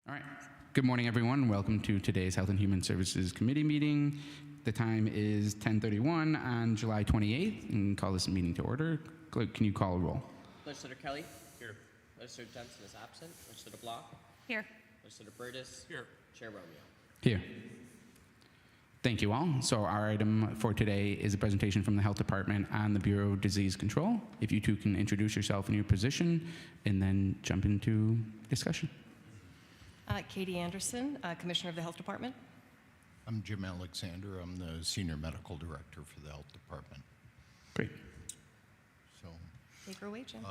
All right. Good morning, everyone. Welcome to today's Health and Human Services Committee meeting. The time is 10:31 on July 28th, and call this meeting to order. Clerk, can you call a roll? Legislator Kelly? Here. Legislator Jensen is absent. Legislator Block? Here. Legislator Burtis? Here. Chair Romeo? Here. Thank you all. So our item for today is a presentation from the Health Department on the Bureau of Disease Control. If you two can introduce yourself and your position, and then jump into discussion. Katie Anderson, Commissioner of the Health Department. I'm Jim Alexander. I'm the Senior Medical Director for the Health Department. Great. So, Take her away, Jim.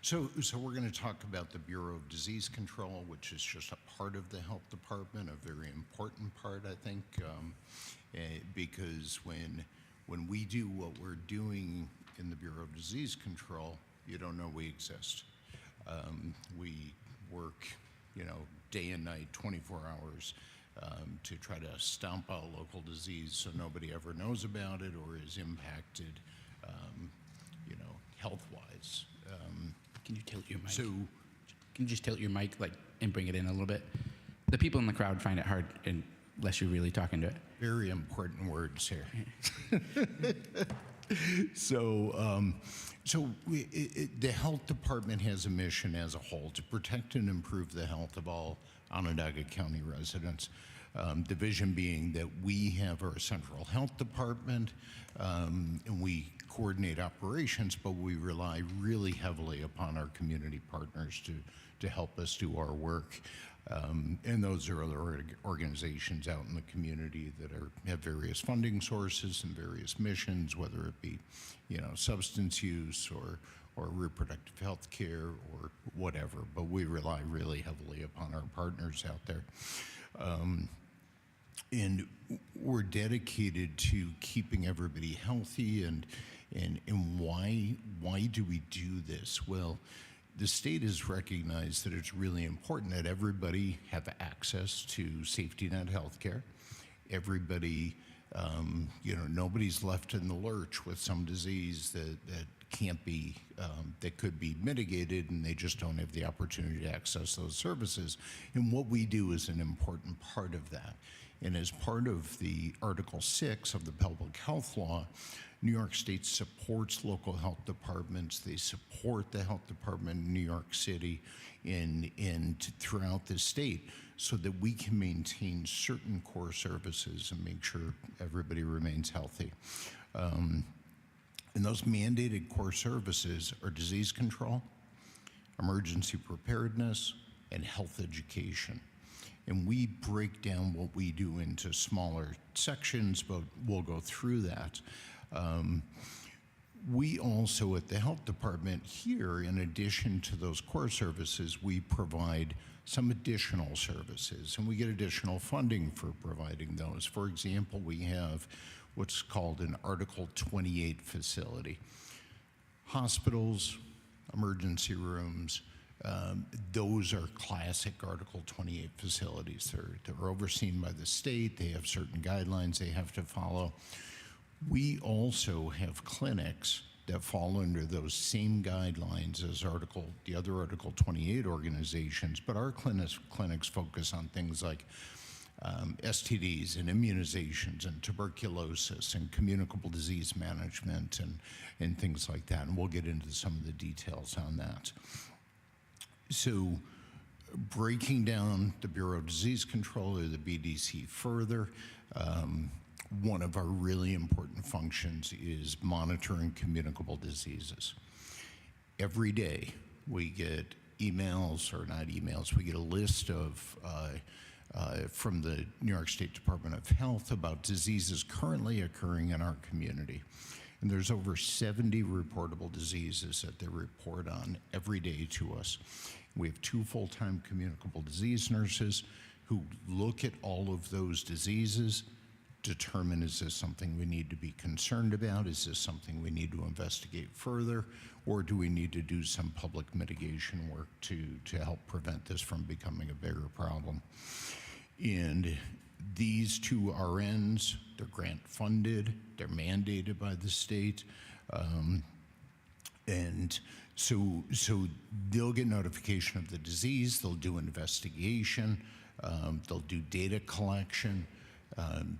so we're going to talk about the Bureau of Disease Control, which is just a part of the Health Department, a very important part, I think, because when we do what we're doing in the Bureau of Disease Control, you don't know we exist. We work, day and night, 24 hours, to try to stomp out local disease so nobody ever knows about it or is impacted, health-wise. Can you tilt your mic? So, Can you just tilt your mic and bring it in a little bit? The people in the crowd find it hard unless you're really talking to it. very important words here. The Health Department has a mission as a whole to protect and improve the health of all Onondaga County residents. The vision being that we have our central health department and we coordinate operations, but we rely really heavily upon our community partners to help us do our work. And those are other organizations out in the community that have various funding sources and various missions, whether it be, substance use or reproductive health care or whatever. But we rely really heavily upon our partners out there. And we're dedicated to keeping everybody healthy. And why do we do this? Well, the state has recognized that it's really important that everybody have access to safety net health care. Everybody, nobody's left in the lurch with some disease that can't be, that could be mitigated, and they just don't have the opportunity to access those services. And what we do is an important part of that. And as part of the Article 6 of the Public Health Law, New York State supports local health departments. They support the health department in New York City and throughout the state so that we can maintain certain core services and make sure everybody remains healthy. And those mandated core services are disease control, emergency preparedness, and health education. And we break down what we do into smaller sections, but we'll go through that. We also, at the health department here, in addition to those core services, we provide some additional services, and we get additional funding for providing those. For example, we have what's called an Article 28 facility. Hospitals, emergency rooms, those are classic Article 28 facilities. They're overseen by the state. They have certain guidelines they have to follow. We also have clinics that fall under those same guidelines as the other Article 28 organizations, but our clinics focus on things like STDs and immunizations and tuberculosis and communicable disease management and things like that. And we'll get into some of the details on that. So breaking down the Bureau of Disease Control, or the BDC, further, one of our really important functions is monitoring communicable diseases. Every day we get emails, or not emails, we get a list of from the New York State Department of Health about diseases currently occurring in our community. And there's over 70 reportable diseases that they report on every day to us. We have 2 full-time communicable disease nurses who look at all of those diseases, determine, is this something we need to be concerned about? Is this something we need to investigate further? Or do we need to do some public mitigation work to help prevent this from becoming a bigger problem? And these 2 RNs, they're grant funded, they're mandated by the state, and So they'll get notification of the disease, they'll do investigation, they'll do data collection,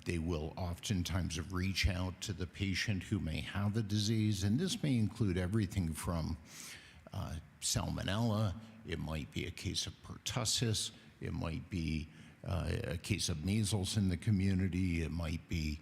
they will oftentimes reach out to the patient who may have the disease, and this may include everything from salmonella, it might be a case of pertussis, it might be a case of measles in the community, it might be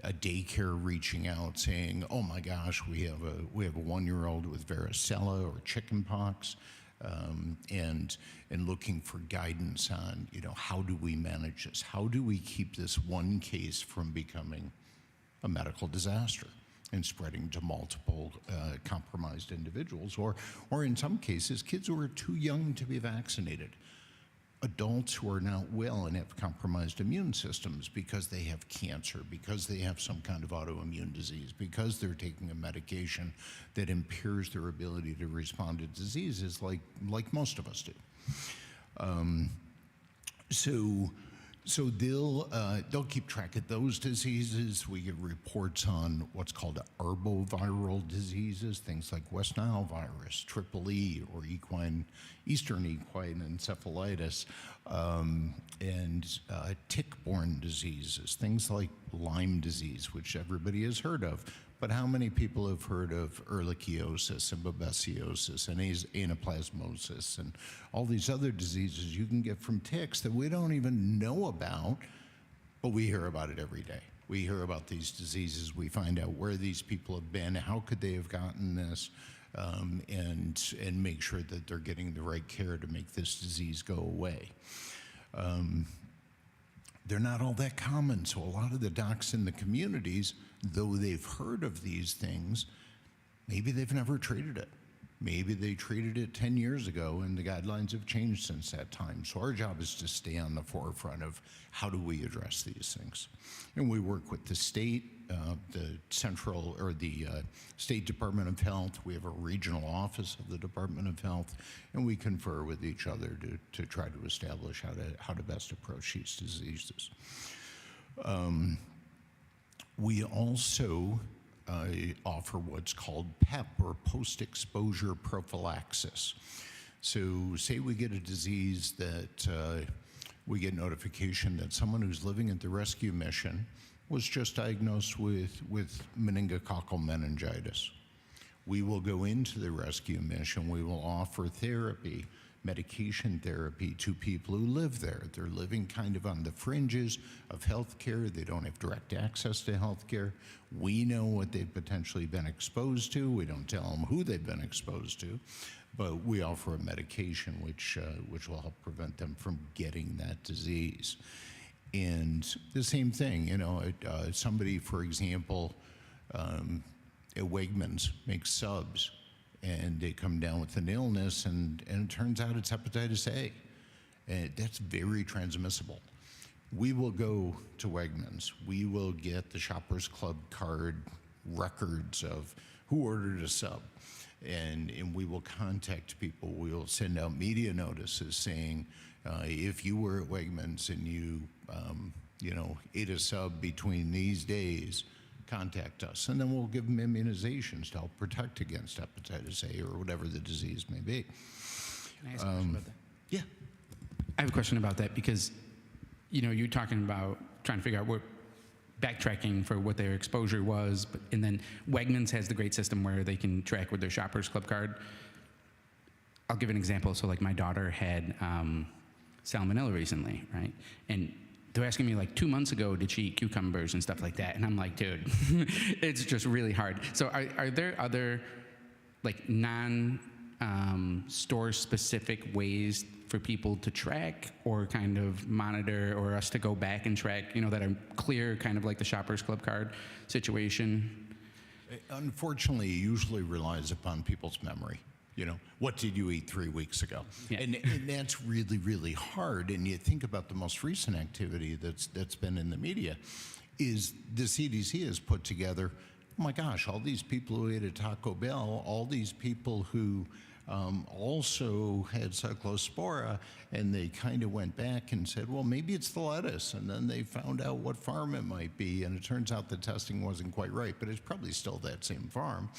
a daycare reaching out saying, "Oh my gosh, we have a 1-year-old with varicella or chickenpox," and looking for guidance on, how do we manage this? How do we keep this one case from becoming a medical disaster and spreading to multiple compromised individuals, or in some cases, kids who are too young to be vaccinated. Adults who are not well and have compromised immune systems because they have cancer, because they have some kind of autoimmune disease, because they're taking a medication that impairs their ability to respond to diseases like most of us do. So they'll keep track of those diseases. We get reports on what's called arboviral diseases, things like West Nile virus, Triple E, or Eastern equine encephalitis, and tick-borne diseases, things like Lyme disease, which everybody has heard of. But how many people have heard of ehrlichiosis and babesiosis and anaplasmosis and all these other diseases you can get from ticks that we don't even know about, but we hear about it every day. We hear about these diseases, we find out where these people have been, how could they have gotten this, and make sure that they're getting the right care to make this disease go away. They're not all that common, so a lot of the docs in the communities, though they've heard of these things, maybe they've never treated it. Maybe they treated it 10 years ago and the guidelines have changed since that time. So our job is to stay on the forefront of how do we address these things. And we work with the state, the central or the State Department of Health. We have a regional office of the Department of Health, and we confer with each other to try to establish how to best approach these diseases. We also offer what's called PEP, or post-exposure prophylaxis. So say we get a disease that we get notification that someone who's living at the rescue mission was just diagnosed with meningococcal meningitis. We will go into the rescue mission, we will offer therapy, medication therapy to people who live there. They're living kind of on the fringes of healthcare. They don't have direct access to healthcare. We know what they've potentially been exposed to. We don't tell them who they've been exposed to, but we offer a medication which will help prevent them from getting that disease. And the same thing, somebody, for example, at Wegmans makes subs, and they come down with an illness, and it turns out it's hepatitis A. And that's very transmissible. We will go to Wegmans. We will get the Shoppers Club card records of who ordered a sub. And we will contact people. We will send out media notices saying, if you were at Wegmans and you ate a sub between these days, contact us, and then we'll give them immunizations to help protect against hepatitis A or whatever the disease may be. Can I ask a question about that? Yeah. I have a question about that because, you're talking about trying to figure out backtracking for what their exposure was, and then Wegmans has the great system where they can track with their Shoppers Club card. I'll give an example. So, like, my daughter had salmonella recently, right? And they're asking me, 2 months ago, did she eat cucumbers and stuff like that? And I'm like, dude, it's just really hard. So are there other, non-store-specific ways for people to track or kind of monitor, or us to go back and track, that are clear, kind of like the Shoppers Club card situation? Unfortunately, it usually relies upon people's memory. What did you eat 3 weeks ago? Yeah. And that's really, really hard. And you think about the most recent activity that's been in the media is the CDC has put together, oh my gosh, all these people who ate at Taco Bell, all these people who also had cyclospora, and they kind of went back and said, well, maybe it's the lettuce. And then they found out what farm it might be, and it turns out the testing wasn't quite right, but it's probably still that same farm.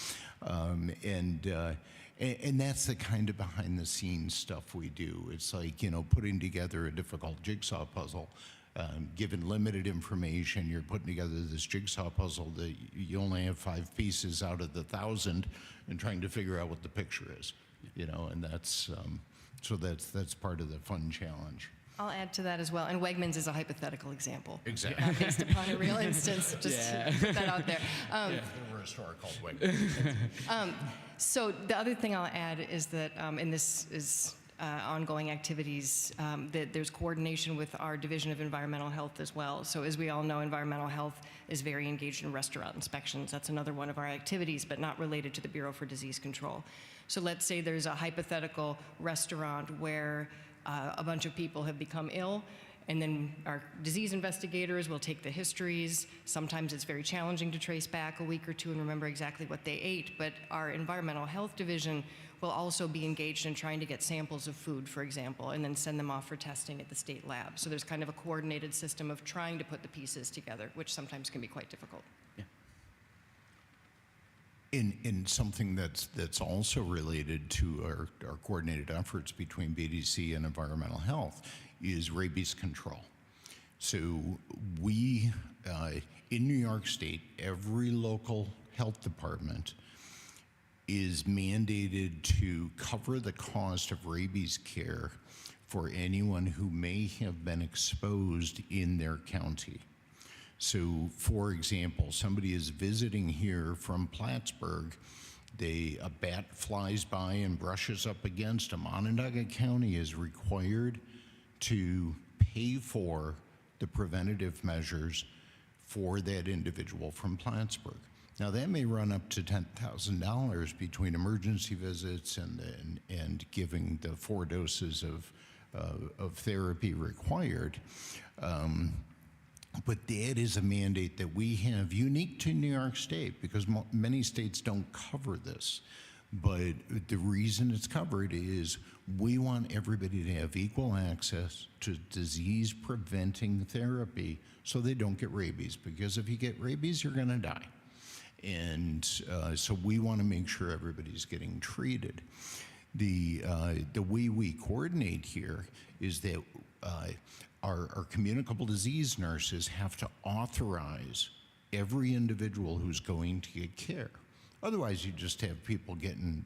And that's the kind of behind the scenes stuff we do. It's like, putting together a difficult jigsaw puzzle. Given limited information, you're putting together this jigsaw puzzle that you only have 5 pieces out of the 1,000 and trying to figure out what the picture is, and that's, so that's part of the fun challenge. I'll add to that as well, and Wegmans is a hypothetical example. Exactly. Not based upon a real instance, just to put that out there. There were a store called Wegmans. So the other thing I'll add is that, and this is ongoing activities, that there's coordination with our Division of Environmental Health as well. So as we all know, environmental health is very engaged in restaurant inspections. That's another one of our activities, but not related to the Bureau for Disease Control. So let's say there's a hypothetical restaurant where a bunch of people have become ill, and then our disease investigators will take the histories. Sometimes it's very challenging to trace back a week or two and remember exactly what they ate, but our environmental health division will also be engaged in trying to get samples of food, for example, and then send them off for testing at the state lab. So there's kind of a coordinated system of trying to put the pieces together, which sometimes can be quite difficult. In something that's also related to our coordinated efforts between BDC and environmental health is rabies control. So we, in New York State, every local health department is mandated to cover the cost of rabies care for anyone who may have been exposed in their county. So, for example, somebody is visiting here from Plattsburgh, a bat flies by and brushes up against them. Onondaga County is required to pay for the preventative measures for that individual from Plattsburgh. Now, that may run up to $10,000 between emergency visits and giving the 4 doses of therapy required. But that is a mandate that we have unique to New York State because many states don't cover this. But the reason it's covered is we want everybody to have equal access to disease-preventing therapy so they don't get rabies. Because if you get rabies, you're going to die. And so we want to make sure everybody's getting treated. The way we coordinate here is that our communicable disease nurses have to authorize every individual who's going to get care. Otherwise, you just have people getting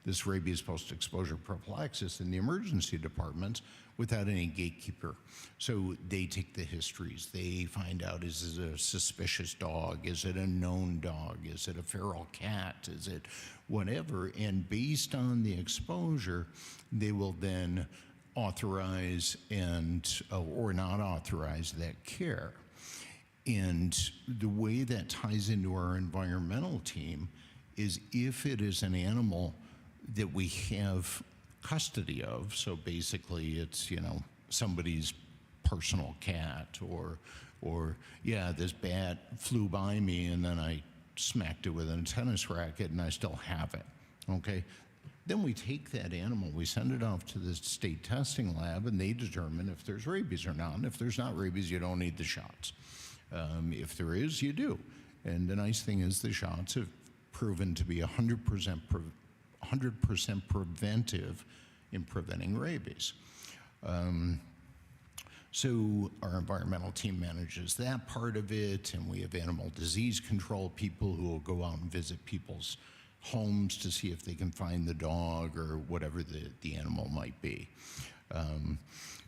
this rabies post-exposure prophylaxis in the emergency departments without any gatekeeper. So they take the histories. They find out, is it a suspicious dog? Is it a known dog? Is it a feral cat? Is it whatever? And based on the exposure, they will then authorize and or not authorize that care. And the way that ties into our environmental team is if it is an animal that we have custody of, so basically it's, somebody's personal cat or yeah, this bat flew by me and then I smacked it with a tennis racket and I still have it, okay? Then we take that animal, we send it off to the state testing lab, and they determine if there's rabies or not. And if there's not rabies, you don't need the shots. If there is, you do. And the nice thing is the shots have proven to be 100% preventive in preventing rabies. So our environmental team manages that part of it, and we have animal disease control people who will go out and visit people's homes to see if they can find the dog or whatever the animal might be.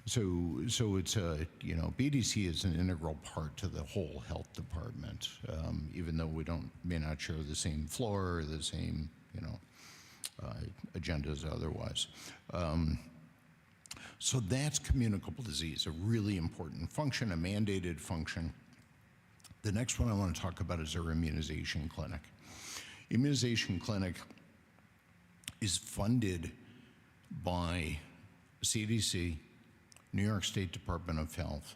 So it's BDC is an integral part to the whole health department, even though we may not share the same floor or the same agendas otherwise. So that's communicable disease, a really important function, a mandated function. The next one I want to talk about is our immunization clinic. Immunization clinic is funded by CDC, New York State Department of Health,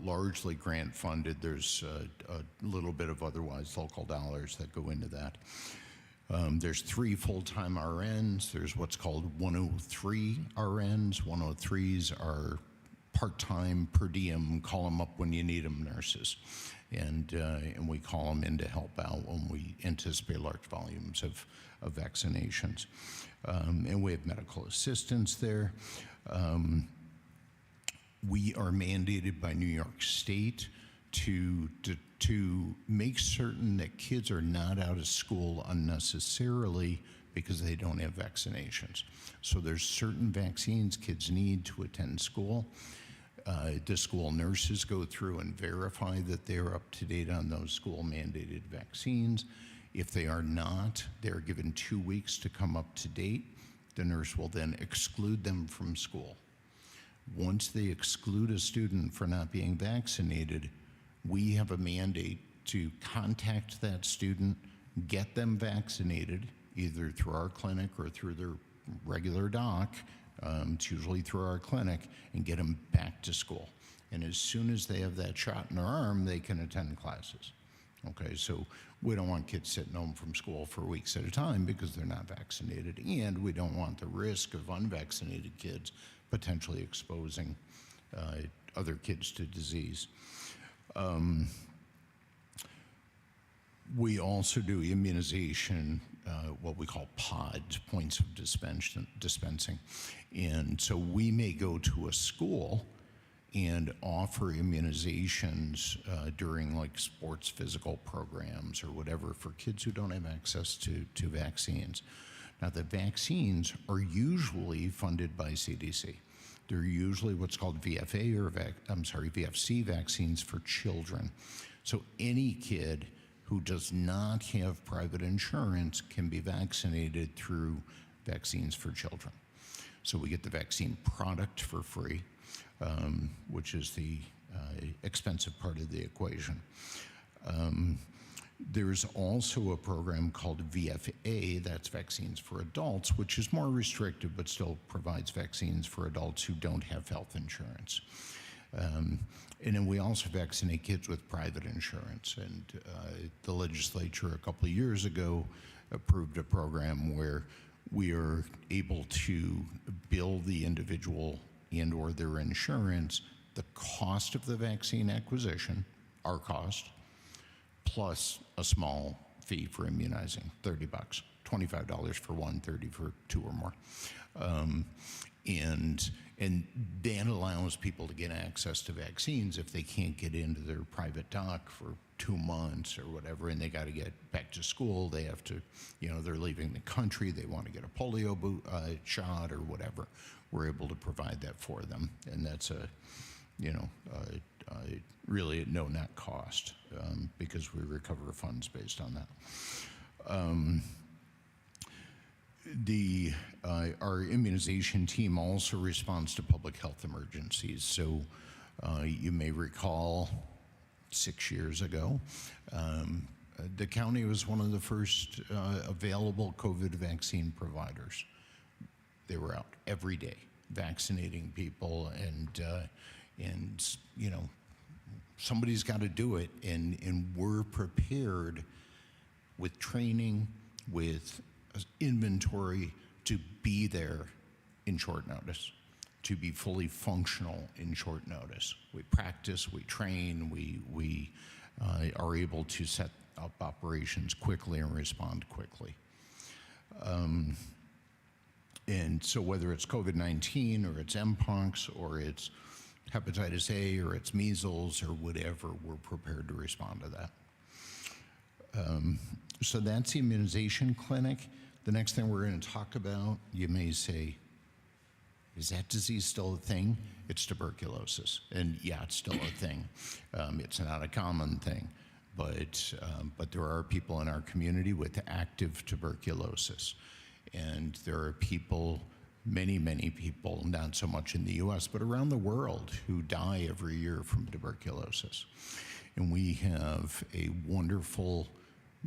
largely grant funded. There's a little bit of otherwise local dollars that go into that. There's 3 full-time RNs. There's what's called 103 RNs. 103s are part-time, per diem, call them up when you need them nurses. And we call them in to help out when we anticipate large volumes of vaccinations. And we have medical assistants there. We are mandated by New York State to make certain that kids are not out of school unnecessarily because they don't have vaccinations. So there's certain vaccines kids need to attend school. The school nurses go through and verify that they're up to date on those school mandated vaccines. If they are not, they're given 2 weeks to come up to date. The nurse will then exclude them from school. Once they exclude a student for not being vaccinated, we have a mandate to contact that student, get them vaccinated, either through our clinic or through their regular doc. It's usually through our clinic, and get them back to school. And as soon as they have that shot in their arm, they can attend classes. Okay, so we don't want kids sitting home from school for weeks at a time because they're not vaccinated, and we don't want the risk of unvaccinated kids potentially exposing other kids to disease. We also do immunization, what we call pods, points of dispensing. And so we may go to a school and offer immunizations during like sports physical programs or whatever for kids who don't have access to vaccines. Now, the vaccines are usually funded by CDC. They're usually what's called VFA or VFC vaccines for children. So any kid who does not have private insurance can be vaccinated through Vaccines for Children. So we get the vaccine product for free, which is the expensive part of the equation. There's also a program called VFA, that's Vaccines for Adults, which is more restrictive but still provides vaccines for adults who don't have health insurance. And then we also vaccinate kids with private insurance. And the legislature a couple of years ago approved a program where we are able to bill the individual and or their insurance the cost of the vaccine acquisition, our cost, plus a small fee for immunizing, $30, $25 for one, $30 for two or more. And that allows people to get access to vaccines if they can't get into their private doc for 2 months or whatever, and they got to get back to school. They have to, they're leaving the country. They want to get a polio shot or whatever. We're able to provide that for them, and that's really at no net cost because we recover funds based on that. Our immunization team also responds to public health emergencies. So you may recall 6 years ago, the county was one of the first available COVID vaccine providers. They were out every day vaccinating people, and somebody's got to do it, and we're prepared with training, with inventory to be there in short notice, to be fully functional in short notice. We practice, we train, we are able to set up operations quickly and respond quickly. And so whether it's COVID-19 or it's Mpox or it's hepatitis A or it's measles or whatever, we're prepared to respond to that. So that's the immunization clinic. The next thing we're going to talk about, you may say, is that disease still a thing? It's tuberculosis. And yeah, it's still a thing. It's not a common thing, but there are people in our community with active tuberculosis. And there are people, many, many people, not so much in the US, but around the world, who die every year from tuberculosis. And we have a wonderful,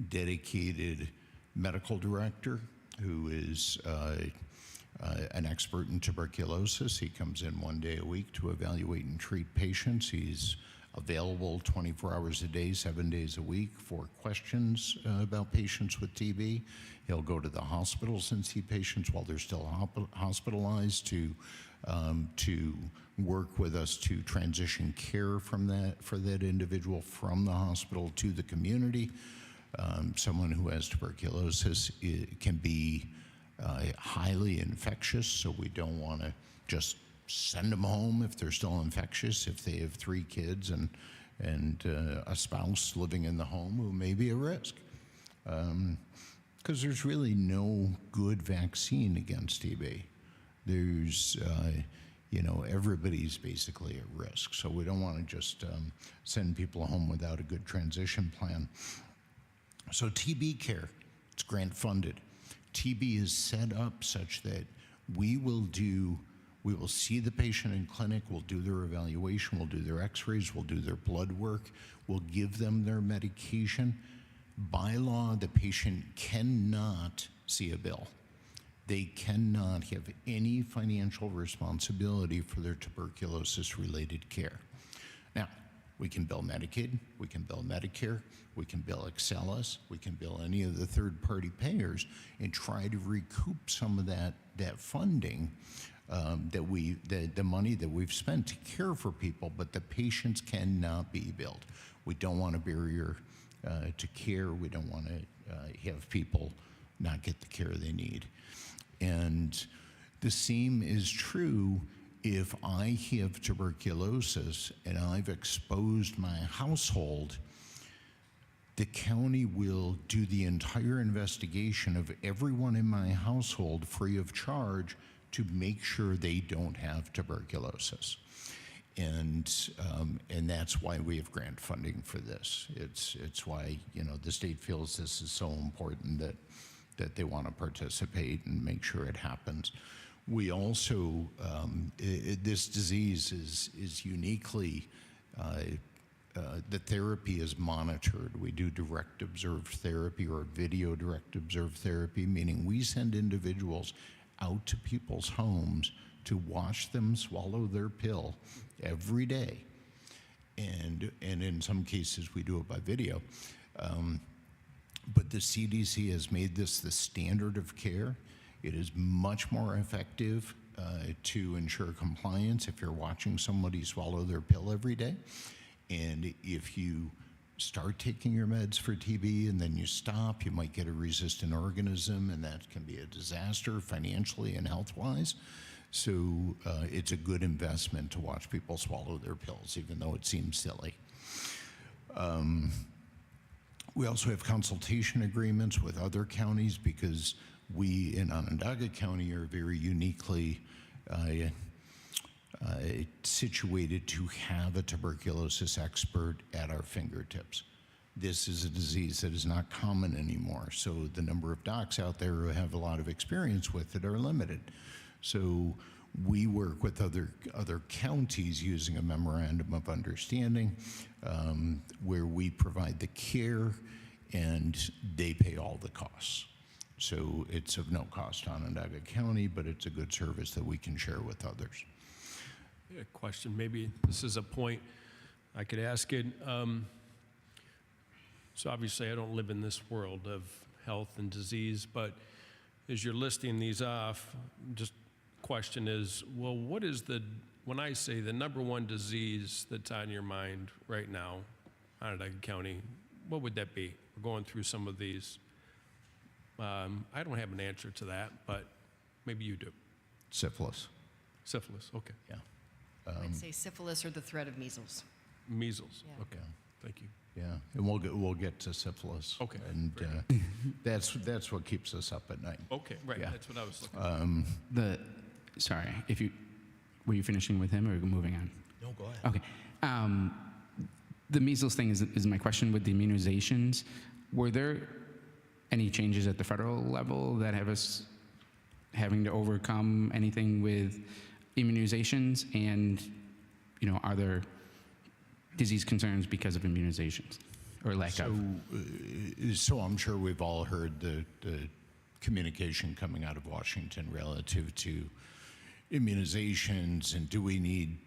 dedicated medical director who is an expert in tuberculosis. He comes in 1 day a week to evaluate and treat patients. He's available 24 hours a day, 7 days a week for questions about patients with TB. He'll go to the hospitals and see patients while they're still hospitalized to work with us to transition care from for that individual from the hospital to the community. Someone who has tuberculosis can be highly infectious, so we don't want to just send them home if they're still infectious, if they have 3 kids and a spouse living in the home who may be at risk. Because there's really no good vaccine against TB. There's, everybody's basically at risk. So we don't want to just send people home without a good transition plan. So TB care, it's grant funded. TB is set up such that we will see the patient in clinic, we'll do their evaluation, we'll do their x-rays, we'll do their blood work, we'll give them their medication. By law, the patient cannot see a bill. They cannot have any financial responsibility for their tuberculosis-related care. Now, we can bill Medicaid, we can bill Medicare, we can bill Excellus, we can bill any of the third-party payers and try to recoup some of that funding, the money that we've spent to care for people, but the patients cannot be billed. We don't want a barrier to care. We don't want to have people not get the care they need. And the same is true if I have tuberculosis and I've exposed my household. The county will do the entire investigation of everyone in my household free of charge to make sure they don't have tuberculosis. And that's why we have grant funding for this. It's why the state feels this is so important that they want to participate and make sure it happens. We also this disease is uniquely the therapy is monitored. We do direct observed therapy or video direct observed therapy, meaning we send individuals out to people's homes to watch them swallow their pill every day. And in some cases, we do it by video. But the CDC has made this the standard of care. It is much more effective to ensure compliance if you're watching somebody swallow their pill every day. And if you start taking your meds for TB and then you stop, you might get a resistant organism, and that can be a disaster financially and health-wise. So it's a good investment to watch people swallow their pills, even though it seems silly. We also have consultation agreements with other counties because we in Onondaga County are very uniquely situated to have a tuberculosis expert at our fingertips. This is a disease that is not common anymore, so the number of docs out there who have a lot of experience with it are limited. So we work with other counties using a memorandum of understanding where we provide the care and they pay all the costs. So it's of no cost to Onondaga County, but it's a good service that we can share with others. A question, maybe this is a point I could ask it. So obviously I don't live in this world of health and disease, but as you're listing these off, just question is, well, what is when I say the #1 disease that's on your mind right now, Onondaga County, what would that be? We're going through some of these. I don't have an answer to that, but maybe you do. Syphilis. Syphilis, okay. Yeah. I'd say syphilis or the threat of measles. Measles, Yeah. okay, thank you. Yeah, and we'll get to syphilis. Okay, And great. that's what keeps us up at night. Okay, right, Yeah. that's what I was looking for. Sorry, were you finishing with him or moving on? No, go ahead. Okay. The measles thing is my question with the immunizations. Were there any changes at the federal level that have us having to overcome anything with immunizations? And, are there disease concerns because of immunizations or lack of? So I'm sure we've all heard the communication coming out of Washington relative to immunizations and do we need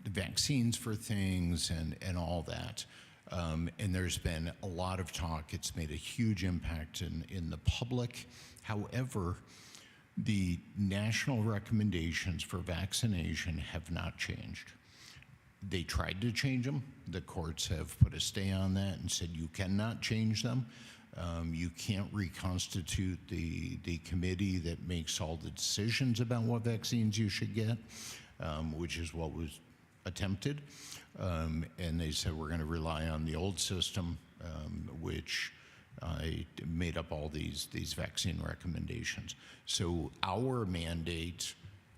vaccines for things and all that. And there's been a lot of talk. It's made a huge impact in the public. However, the national recommendations for vaccination have not changed. They tried to change them. The courts have put a stay on that and said you cannot change them. You can't reconstitute the committee that makes all the decisions about what vaccines you should get, which is what was attempted. And they said we're going to rely on the old system, which made up all these vaccine recommendations. So our mandate,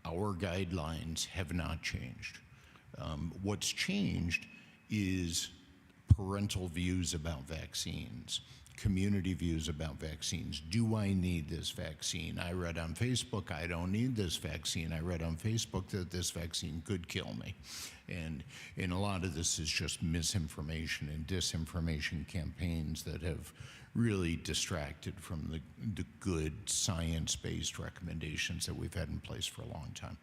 our guidelines have not changed. What's changed is parental views about vaccines, community views about vaccines. Do I need this vaccine? I read on Facebook, I don't need this vaccine. I read on Facebook that this vaccine could kill me. And a lot of this is just misinformation and disinformation campaigns that have really distracted from the good science-based recommendations that we've had in place for a long time.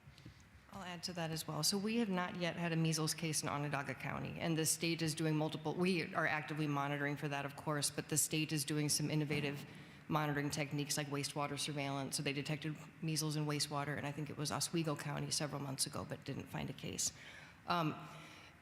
I'll add to that as well. So we have not yet had a measles case in Onondaga County, and the state is doing multiple, we are actively monitoring for that, of course, but the state is doing some innovative monitoring techniques like wastewater surveillance. So they detected measles in wastewater, and I think it was Oswego County several months ago, but didn't find a case.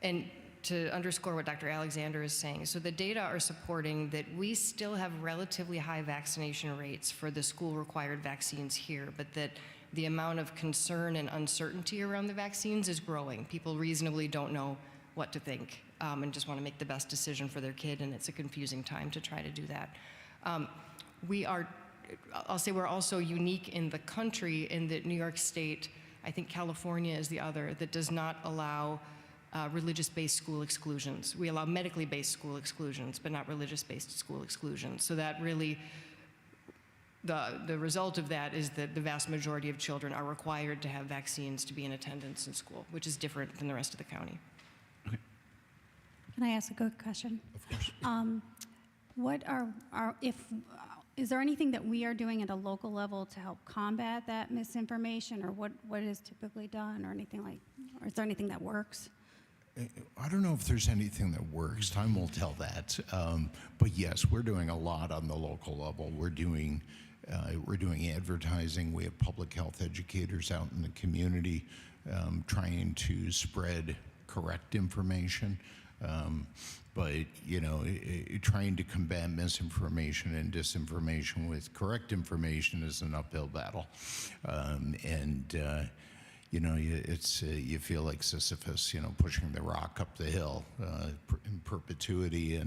And to underscore what Dr. Alexander is saying, so the data are supporting that we still have relatively high vaccination rates for the school-required vaccines here, but that the amount of concern and uncertainty around the vaccines is growing. People reasonably don't know what to think and just want to make the best decision for their kid, and it's a confusing time to try to do that. I'll say we're also unique in the country in that New York State, I think California is the other, that does not allow religious-based school exclusions. We allow medically-based school exclusions, but not religious-based school exclusions. So that really, the result of that is that the vast majority of children are required to have vaccines to be in attendance in school, which is different than the rest of the county. Can I ask a quick question? Of course. Is there anything that we are doing at a local level to help combat that misinformation, or what is typically done, or anything like, or is there anything that works? I don't know if there's anything that works. Time will tell that. But yes, we're doing a lot on the local level. We're doing advertising. We have public health educators out in the community trying to spread correct information. But trying to combat misinformation and disinformation with correct information is an uphill battle. You feel like Syphilis, pushing the rock up the hill in perpetuity,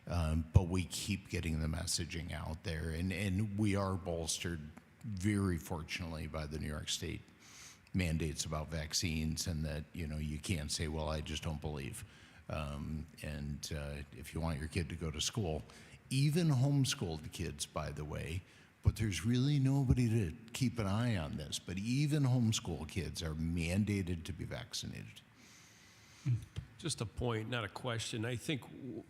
but we keep getting the messaging out there, and we are bolstered, very fortunately, by the New York State mandates about vaccines, and that you can't say, well, I just don't believe. If you want your kid to go to school, even homeschooled kids, by the way, but there's really nobody to keep an eye on this, but even homeschool kids are mandated to be vaccinated. Just a point, not a question. I think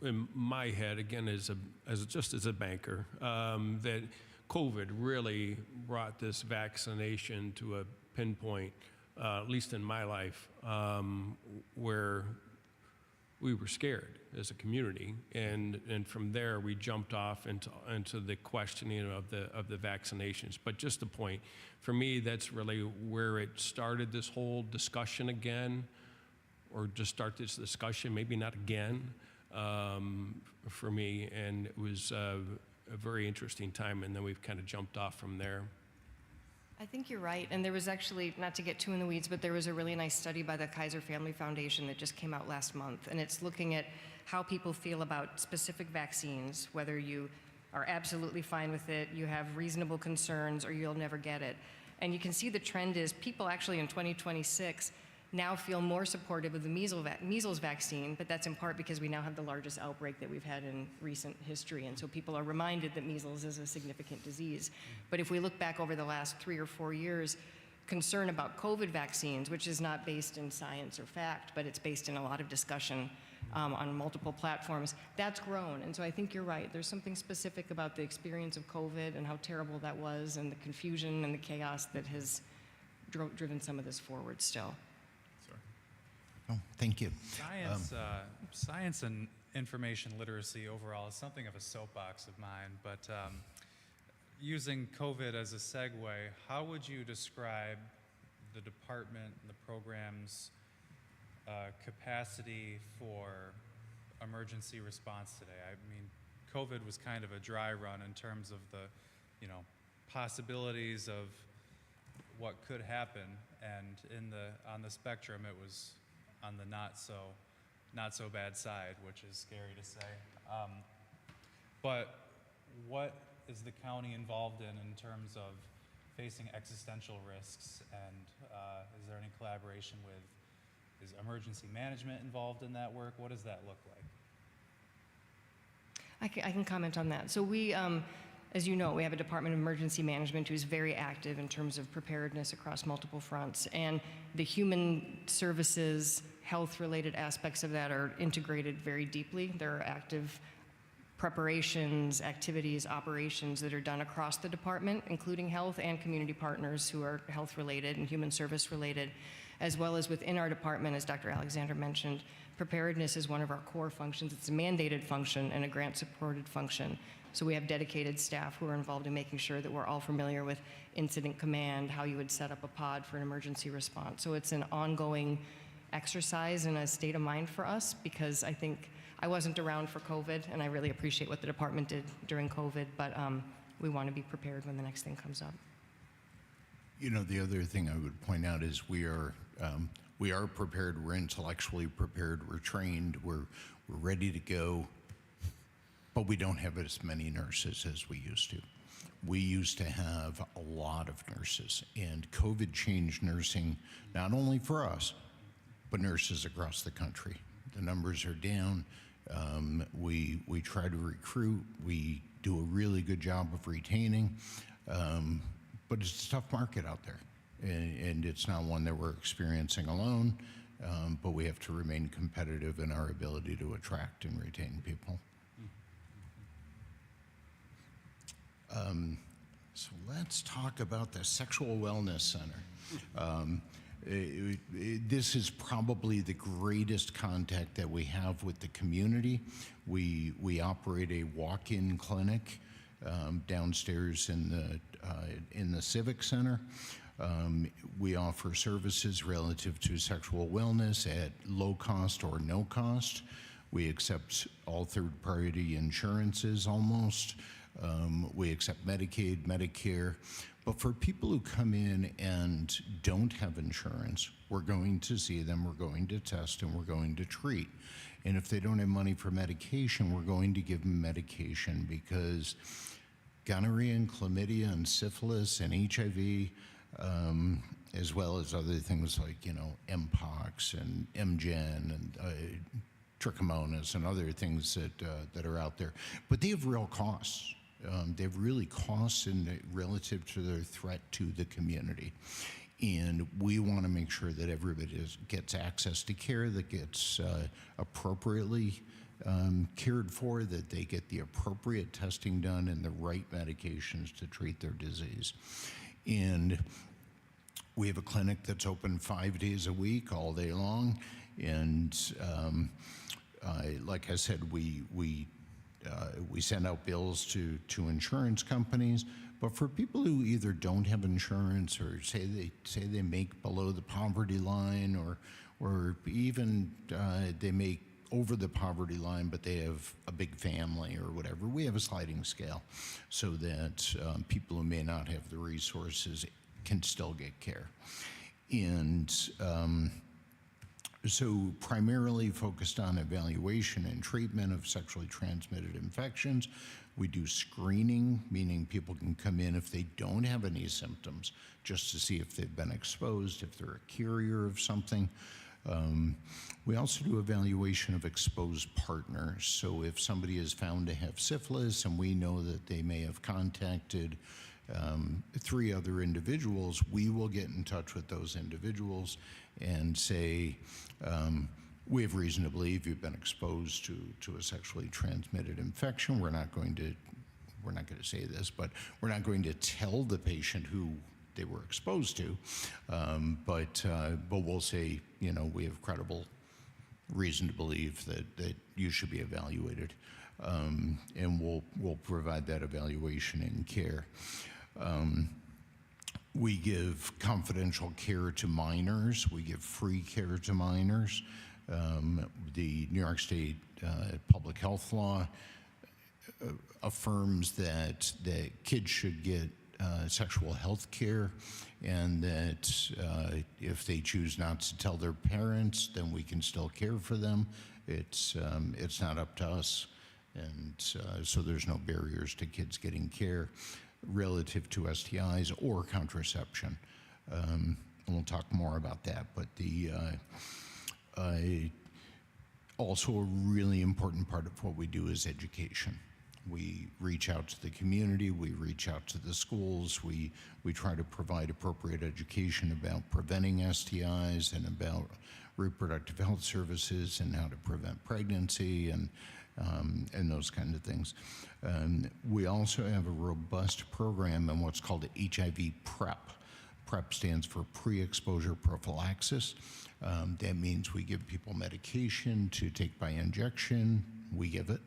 in my head, again, as a banker, that COVID really brought this vaccination to a pinpoint, at least in my life, where we were scared as a community, and from there we jumped off into the questioning of the vaccinations. But just a point, for me, that's really where it started this whole discussion again, or just start this discussion, maybe not again, for me, and it was a very interesting time, and then we've kind of jumped off from there. I think you're right, and there was actually, not to get too in the weeds, but there was a really nice study by the Kaiser Family Foundation that just came out last month, and it's looking at how people feel about specific vaccines, whether you are absolutely fine with it, you have reasonable concerns, or you'll never get it. And you can see the trend is people actually in 2026 now feel more supportive of the measles vaccine, but that's in part because we now have the largest outbreak that we've had in recent history, and so people are reminded that measles is a significant disease. But if we look back over the last 3 or 4 years, concern about COVID vaccines, which is not based in science or fact, but it's based in a lot of discussion on multiple platforms, that's grown. And so I think you're right. There's something specific about the experience of COVID and how terrible that was, and the confusion and the chaos that has driven some of this forward still. Oh, thank you. Science and information literacy overall is something of a soapbox of mine, but using COVID as a segue, how would you describe the department and the program's capacity for emergency response today? I mean, COVID was kind of a dry run in terms of the, possibilities of what could happen, and on the spectrum, it was on the not so bad side, which is scary to say. But what is the county involved in terms of facing existential risks, and is there any collaboration with, is emergency management involved in that work? What does that look like? I can comment on that. So we, as you know, we have a Department of Emergency Management who's very active in terms of preparedness across multiple fronts. And the human services, health-related aspects of that are integrated very deeply. There are active preparations, activities, operations that are done across the department, including health and community partners who are health-related and human service-related, as well as within our department, as Dr. Alexander mentioned. Preparedness is one of our core functions. It's a mandated function and a grant-supported function. So we have dedicated staff who are involved in making sure that we're all familiar with incident command, how you would set up a pod for an emergency response. So it's an ongoing exercise and a state of mind for us, because I think I wasn't around for COVID, and I really appreciate what the department did during COVID, but we want to be prepared when the next thing comes up. The other thing I would point out is we are prepared, we're intellectually prepared, we're trained, we're ready to go, but we don't have as many nurses as we used to. We used to have a lot of nurses, and COVID changed nursing, not only for us, but nurses across the country. The numbers are down. We try to recruit. We do a really good job of retaining, but it's a tough market out there, and it's not one that we're experiencing alone, but we have to remain competitive in our ability to attract and retain people. So let's talk about the Sexual Wellness Center. This is probably the greatest contact that we have with the community. We operate a walk-in clinic downstairs in the Civic Center. We offer services relative to sexual wellness at low cost or no cost. We accept all third-party insurances almost. We accept Medicaid, Medicare. But for people who come in and don't have insurance, we're going to see them, we're going to test, and we're going to treat. And if they don't have money for medication, we're going to give them medication, because gonorrhea and chlamydia and syphilis and HIV, as well as other things like, Mpox and MGen and trichomonas and other things that are out there. But they have real costs. They have really costs relative to their threat to the community. And we want to make sure that everybody gets access to care, that gets appropriately cared for, that they get the appropriate testing done and the right medications to treat their disease. And we have a clinic that's open 5 days a week, all day long. And like I said, we send out bills to insurance companies, but for people who either don't have insurance or say they make below the poverty line, or even they make over the poverty line, but they have a big family or whatever, we have a sliding scale so that people who may not have the resources can still get care. And so primarily focused on evaluation and treatment of sexually transmitted infections. We do screening, meaning people can come in if they don't have any symptoms, just to see if they've been exposed, if they're a carrier of something. We also do evaluation of exposed partners. So if somebody is found to have syphilis and we know that they may have contacted 3 other individuals, we will get in touch with those individuals and say, we have reason to believe you've been exposed to a sexually transmitted infection. We're not going to say this, but we're not going to tell the patient who they were exposed to, but we'll say, we have credible reason to believe that you should be evaluated. And we'll provide that evaluation and care. We give confidential care to minors. We give free care to minors. The New York State public health law affirms that kids should get sexual health care, and that if they choose not to tell their parents, then we can still care for them. It's not up to us, and so there's no barriers to kids getting care relative to STIs or contraception. And we'll talk more about that, but also a really important part of what we do is education. We reach out to the community, we reach out to the schools, we try to provide appropriate education about preventing STIs and about reproductive health services and how to prevent pregnancy and those kind of things. We also have a robust program in what's called HIV PrEP. PrEP stands for pre-exposure prophylaxis. That means we give people medication to take by injection, we give it,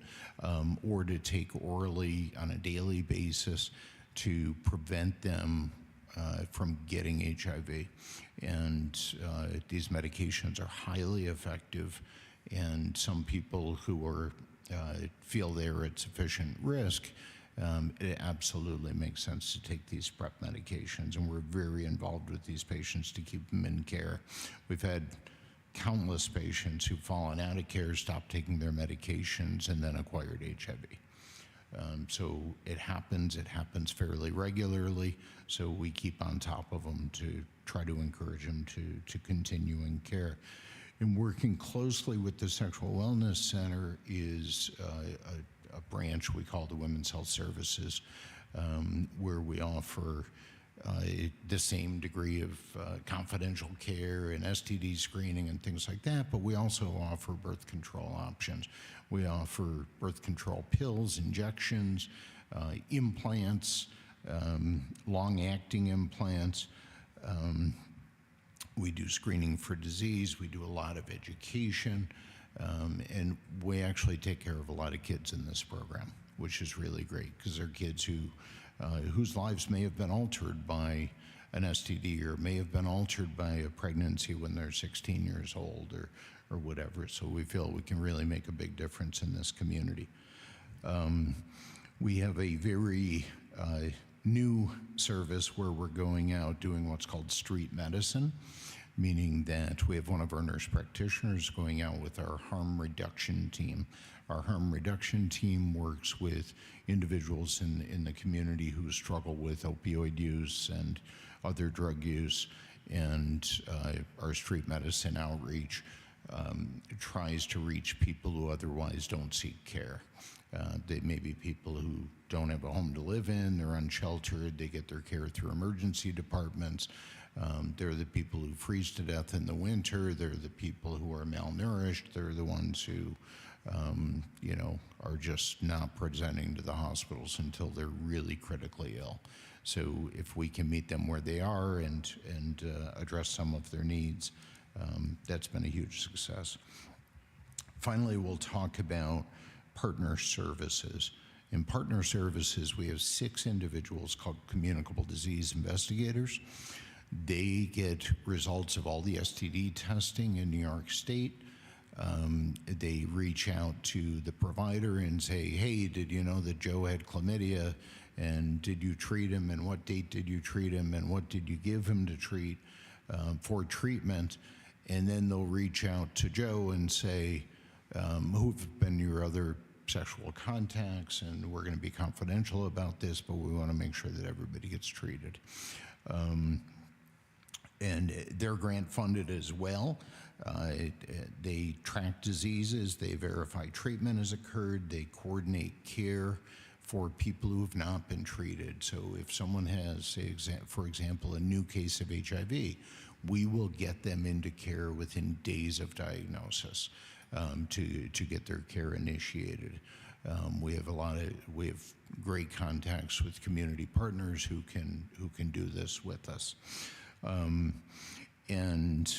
or to take orally on a daily basis to prevent them from getting HIV. And these medications are highly effective, and some people who are feel they're at sufficient risk, it absolutely makes sense to take these PrEP medications, and we're very involved with these patients to keep them in care. We've had countless patients who've fallen out of care, stopped taking their medications, and then acquired HIV. So it happens fairly regularly, so we keep on top of them to try to encourage them to continue in care. And working closely with the Sexual Wellness Center is a branch we call the Women's Health Services, where we offer the same degree of confidential care and STD screening and things like that, but we also offer birth control options. We offer birth control pills, injections, implants, long-acting implants. We do screening for disease. We do a lot of education. And we actually take care of a lot of kids in this program, which is really great because they're kids whose lives may have been altered by an STD or may have been altered by a pregnancy when they're 16 years old or whatever. So we feel we can really make a big difference in this community. We have a very new service where we're going out doing what's called street medicine, meaning that we have one of our nurse practitioners going out with our harm reduction team. Our harm reduction team works with individuals in the community who struggle with opioid use and other drug use, and our street medicine outreach tries to reach people who otherwise don't seek care. They may be people who don't have a home to live in, they're unsheltered, they get their care through emergency departments. They're the people who freeze to death in the winter, they're the people who are malnourished, they're the ones who are just not presenting to the hospitals until they're really critically ill. So if we can meet them where they are and address some of their needs, that's been a huge success. Finally, we'll talk about partner services. In partner services, we have 6 individuals called Communicable Disease Investigators. They get results of all the STD testing in New York State. They reach out to the provider and say, hey, did you know that Joe had chlamydia? And did you treat him? And what date did you treat him? And what did you give him to treat for treatment? And then they'll reach out to Joe and say, who've been your other sexual contacts? And we're going to be confidential about this, but we want to make sure that everybody gets treated. And they're grant funded as well. They track diseases, they verify treatment has occurred, they coordinate care for people who have not been treated. So if someone has, say, for example, a new case of HIV, we will get them into care within days of diagnosis to get their care initiated. We have great contacts with community partners who can do this with us. And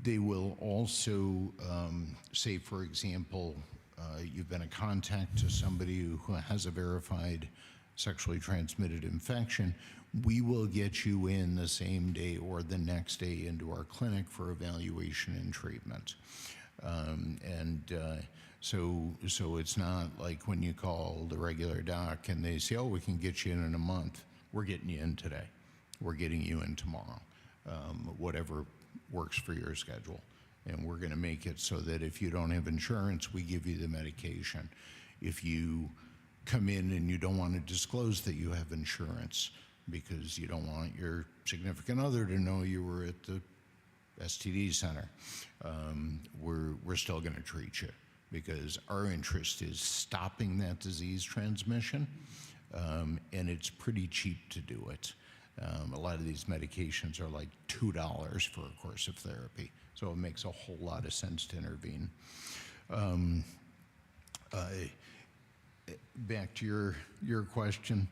They will also say, for example, you've been in contact to somebody who has a verified sexually transmitted infection. We will get you in the same day or the next day into our clinic for evaluation and treatment. So it's not like when you call the regular doc and they say, oh, we can get you in a month. We're getting you in today. We're getting you in tomorrow. Whatever works for your schedule. And we're going to make it so that if you don't have insurance, we give you the medication. If you come in and you don't want to disclose that you have insurance because you don't want your significant other to know you were at the STD center, we're still going to treat you because our interest is stopping that disease transmission, and it's pretty cheap to do it. A lot of these medications are like $2 for a course of therapy, so it makes a whole lot of sense to intervene. Back to your question,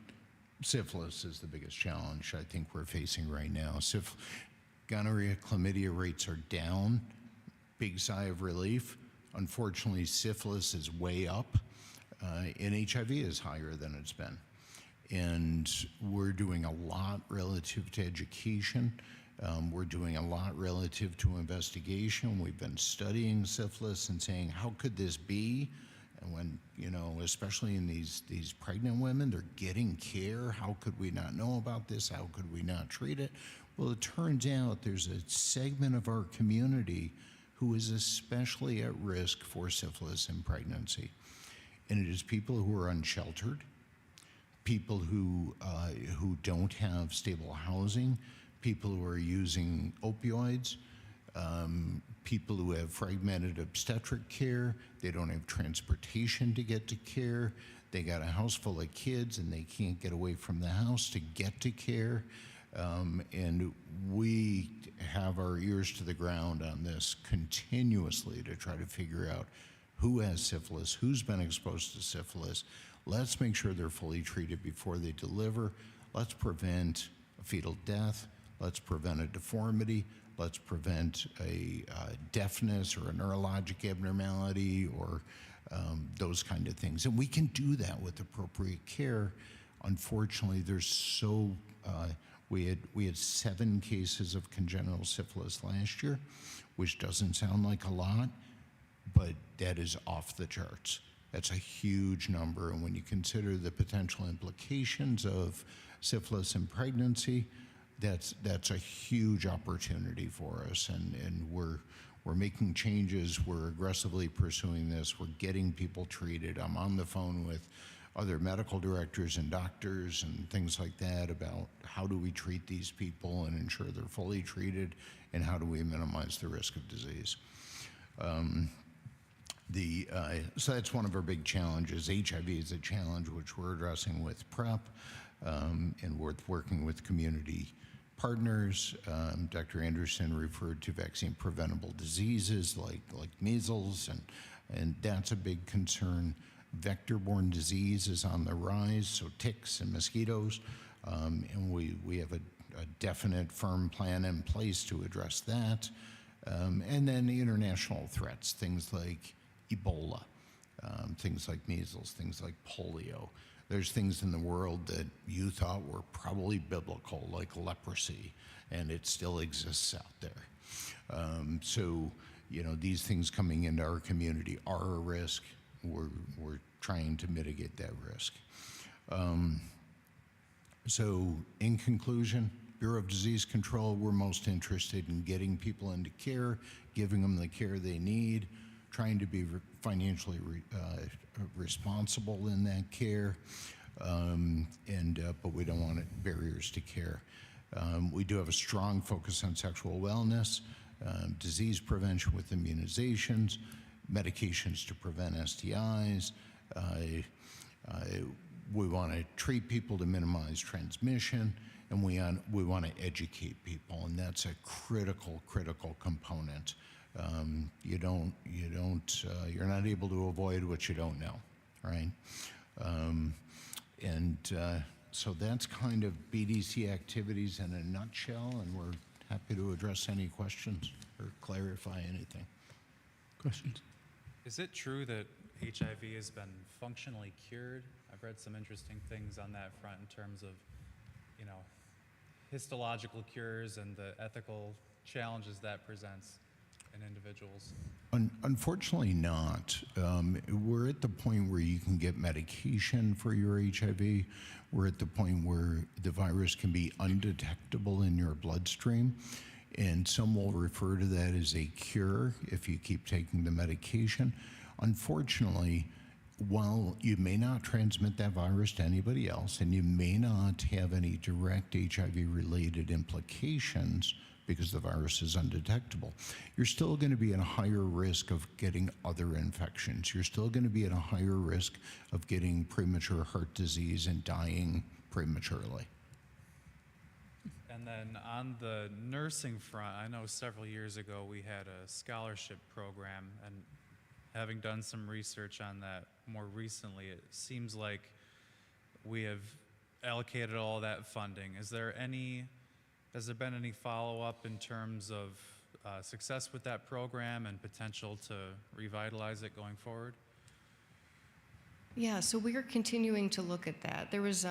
syphilis is the biggest challenge I think we're facing right now. Gonorrhea, chlamydia rates are down, big sigh of relief. Unfortunately, syphilis is way up, and HIV is higher than it's been. And we're doing a lot relative to education. We're doing a lot relative to investigation. We've been studying syphilis and saying, how could this be? And when, especially in these pregnant women, they're getting care. How could we not know about this? How could we not treat it? Well, it turns out there's a segment of our community who is especially at risk for syphilis in pregnancy. And it is people who are unsheltered, people who don't have stable housing, people who are using opioids, people who have fragmented obstetric care, they don't have transportation to get to care, they got a house full of kids and they can't get away from the house to get to care. And we have our ears to the ground on this continuously to try to figure out who has syphilis, who's been exposed to syphilis. Let's make sure they're fully treated before they deliver. Let's prevent a fetal death. Let's prevent a deformity. Let's prevent a deafness or a neurologic abnormality or those kind of things. And we can do that with appropriate care. Unfortunately, there's so, we had 7 cases of congenital syphilis last year, which doesn't sound like a lot, but that is off the charts. That's a huge number, and when you consider the potential implications of syphilis in pregnancy, that's a huge opportunity for us, and we're making changes. We're aggressively pursuing this. We're getting people treated. I'm on the phone with other medical directors and doctors and things like that about how do we treat these people and ensure they're fully treated, and how do we minimize the risk of disease. So that's one of our big challenges. HIV is a challenge which we're addressing with PrEP, and we're working with community partners. Dr. Anderson referred to vaccine preventable diseases like measles, and that's a big concern. Vector-borne disease is on the rise, so ticks and mosquitoes, and we have a definite firm plan in place to address that. And then the international threats, things like Ebola, things like measles, things like polio. There's things in the world that you thought were probably biblical, like leprosy, and it still exists out there. So, these things coming into our community are a risk. We're trying to mitigate that risk. So, in conclusion, Bureau of Disease Control, we're most interested in getting people into care, giving them the care they need, trying to be financially responsible in that care, but we don't want barriers to care. We do have a strong focus on sexual wellness, disease prevention with immunizations, medications to prevent STIs. We want to treat people to minimize transmission, and we want to educate people, and that's a critical component. You're not able to avoid what you don't know, right? So that's kind of BDC activities in a nutshell, and we're happy to address any questions or clarify anything. Questions? Is it true that HIV has been functionally cured? I've read some interesting things on that front in terms of, you know, histological cures and the ethical challenges that presents in individuals. Unfortunately not. We're at the point where you can get medication for your HIV. We're at the point where the virus can be undetectable in your bloodstream. And some will refer to that as a cure if you keep taking the medication. Unfortunately, while you may not transmit that virus to anybody else, and you may not have any direct HIV-related implications because the virus is undetectable, you're still going to be at a higher risk of getting other infections. You're still going to be at a higher risk of getting premature heart disease and dying prematurely. And then on the nursing front, I know several years ago we had a scholarship program, and having done some research on that more recently, it seems like we have allocated all that funding. Has there been any follow-up in terms of success with that program and potential to revitalize it going forward? Yeah, so we are continuing to look at that. There was,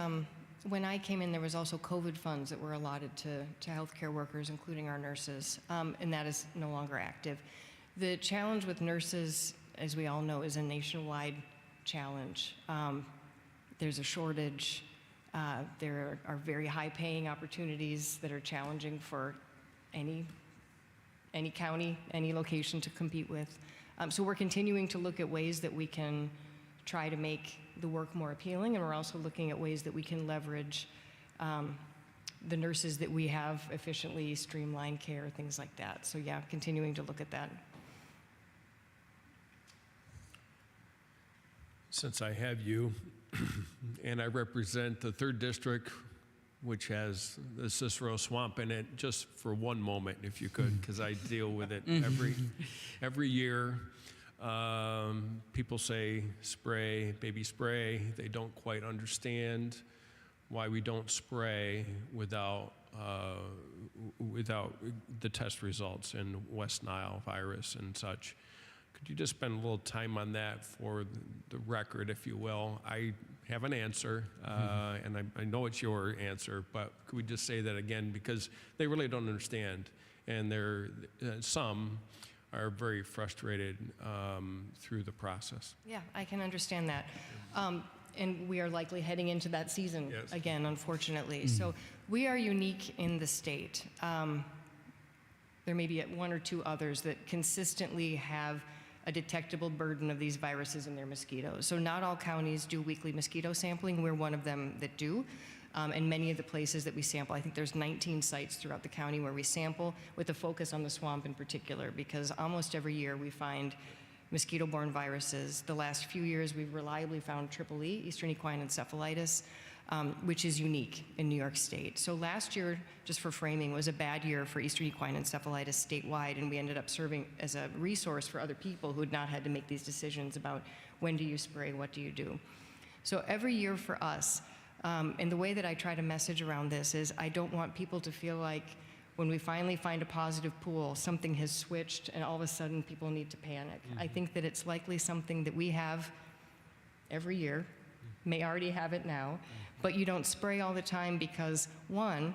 when I came in, there was also COVID funds that were allotted to healthcare workers, including our nurses, and that is no longer active. The challenge with nurses, as we all know, is a nationwide challenge. There's a shortage. There are very high-paying opportunities that are challenging for any county, any location to compete with. So we're continuing to look at ways that we can try to make the work more appealing, and we're also looking at ways that we can leverage the nurses that we have efficiently, streamline care, things like that. So yeah, continuing to look at that. Since I have you, and I represent the 3rd District, which has the Cicero Swamp in it, just for one moment, if you could, because I deal with it every year. People say spray, baby spray. They don't quite understand why we don't spray without the test results in West Nile virus and such. Could you just spend a little time on that for the record, if you will? I have an answer, and I know it's your answer, but could we just say that again? Because they really don't understand, and some are very frustrated through the process. Yeah, I can understand that. And we are likely heading into that season again, unfortunately. So we are unique in the state. There may be one or two others that consistently have a detectable burden of these viruses in their mosquitoes. So not all counties do weekly mosquito sampling. We're one of them that do. And many of the places that we sample, I think there's 19 sites throughout the county where we sample with a focus on the swamp in particular, because almost every year we find mosquito-borne viruses. The last few years we've reliably found EEE, Eastern Equine Encephalitis, which is unique in New York State. So last year, just for framing, was a bad year for Eastern Equine Encephalitis statewide, and we ended up serving as a resource for other people who had not had to make these decisions about when do you spray, what do you do. So every year for us, and the way that I try to message around this is I don't want people to feel like when we finally find a positive pool, something has switched and all of a sudden people need to panic. I think that it's likely something that we have every year, may already have it now, but you don't spray all the time because, one,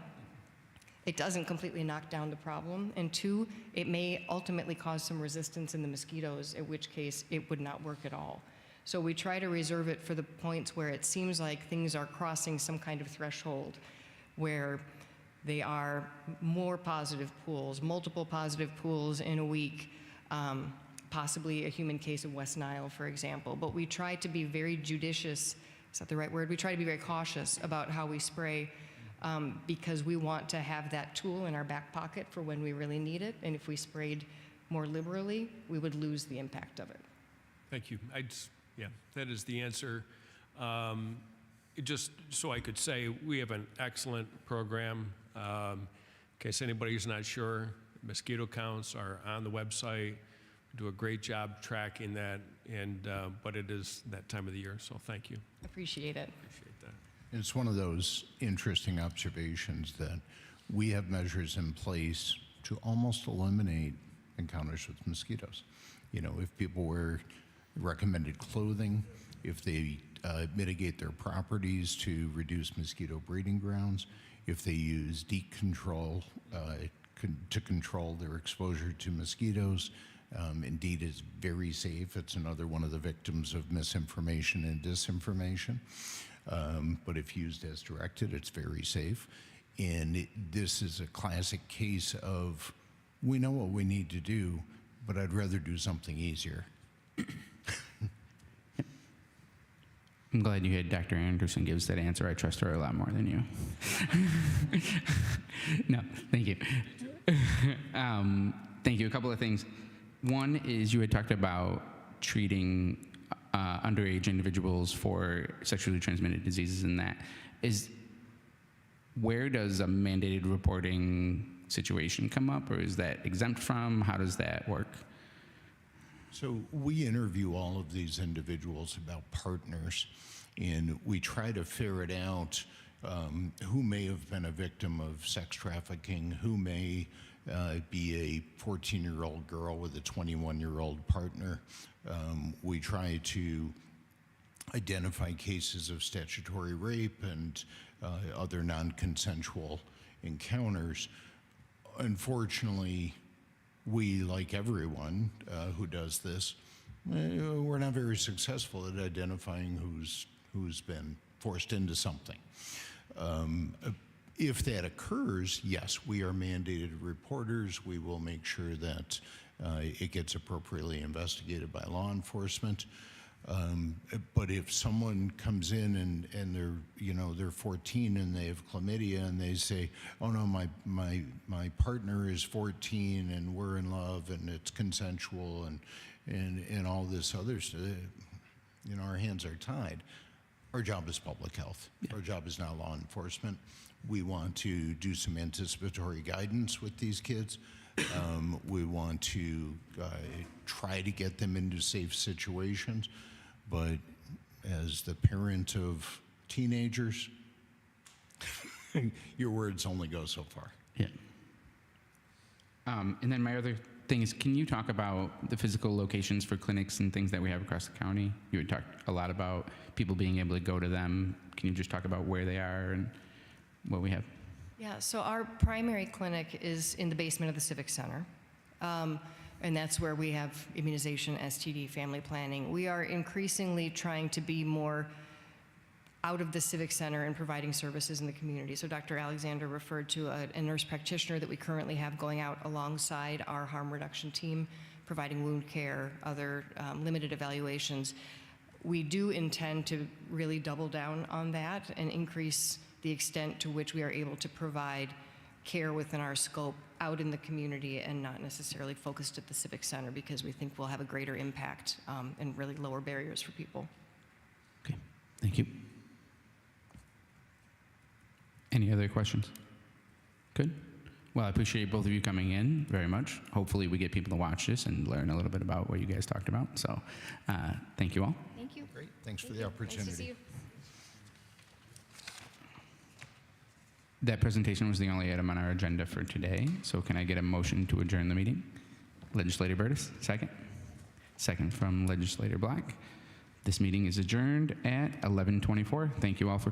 it doesn't completely knock down the problem, and two, it may ultimately cause some resistance in the mosquitoes, in which case it would not work at all. So we try to reserve it for the points where it seems like things are crossing some kind of threshold, where they are more positive pools, multiple positive pools in a week, possibly a human case of West Nile, for example. But we try to be very judicious, is that the right word? We try to be very cautious about how we spray because we want to have that tool in our back pocket for when we really need it. And if we sprayed more liberally, we would lose the impact of it. Thank you. Yeah, that is the answer. Just so I could say, we have an excellent program. In case anybody's not sure, mosquito counts are on the website. We do a great job tracking that, but it is that time of the year, so thank you. Appreciate it. Appreciate that. It's one of those interesting observations that we have measures in place to almost eliminate encounters with mosquitoes. You know, if people wear recommended clothing, if they mitigate their properties to reduce mosquito breeding grounds, if they use DEET control to control their exposure to mosquitoes. Indeed, is very safe. It's another one of the victims of misinformation and disinformation. But if used as directed, it's very safe. And this is a classic case of, we know what we need to do, but I'd rather do something easier. I'm glad you had Dr. Anderson gives that answer. I trust her a lot more than you. No, thank you. Thank you. A couple of things. One is you had talked about treating underage individuals for sexually transmitted diseases, and that is, where does a mandated reporting situation come up, or is that exempt from? How does that work? So we interview all of these individuals about partners, and we try to ferret out who may have been a victim of sex trafficking, who may be a 14-year-old girl with a 21-year-old partner. We try to identify cases of statutory rape and other non-consensual encounters. Unfortunately, we, like everyone who does this, we're not very successful at identifying who's been forced into something. If that occurs, yes, we are mandated reporters. We will make sure that it gets appropriately investigated by law enforcement. But if someone comes in and they're 14 and they have chlamydia and they say, oh no, my partner is 14 and we're in love and it's consensual and all this other stuff, our hands are tied. Our job is public health. Yeah. Our job is not law enforcement. We want to do some anticipatory guidance with these kids. We want to try to get them into safe situations. But as the parent of teenagers, your words only go so far. Yeah. And then my other thing is, can you talk about the physical locations for clinics and things that we have across the county? You had talked a lot about people being able to go to them. Can you just talk about where they are and what we have? Yeah, so our primary clinic is in the basement of the Civic Center. And that's where we have immunization, STD, family planning. We are increasingly trying to be more out of the Civic Center and providing services in the community. So Dr. Alexander referred to a nurse practitioner that we currently have going out alongside our harm reduction team, providing wound care, other limited evaluations. We do intend to really double down on that and increase the extent to which we are able to provide care within our scope out in the community and not necessarily focused at the Civic Center, because we think we'll have a greater impact and really lower barriers for people. Okay, thank you. Any other questions? Good. Well, I appreciate both of you coming in very much. Hopefully we get people to watch this and learn a little bit about what you guys talked about. So thank you all. Thank you. Great. Thanks for the opportunity. Nice to see you. That presentation was the only item on our agenda for today. So can I get a motion to adjourn the meeting? Legislator Burtis, second. Second from Legislator Black. This meeting is adjourned at 11:24. Thank you all for coming.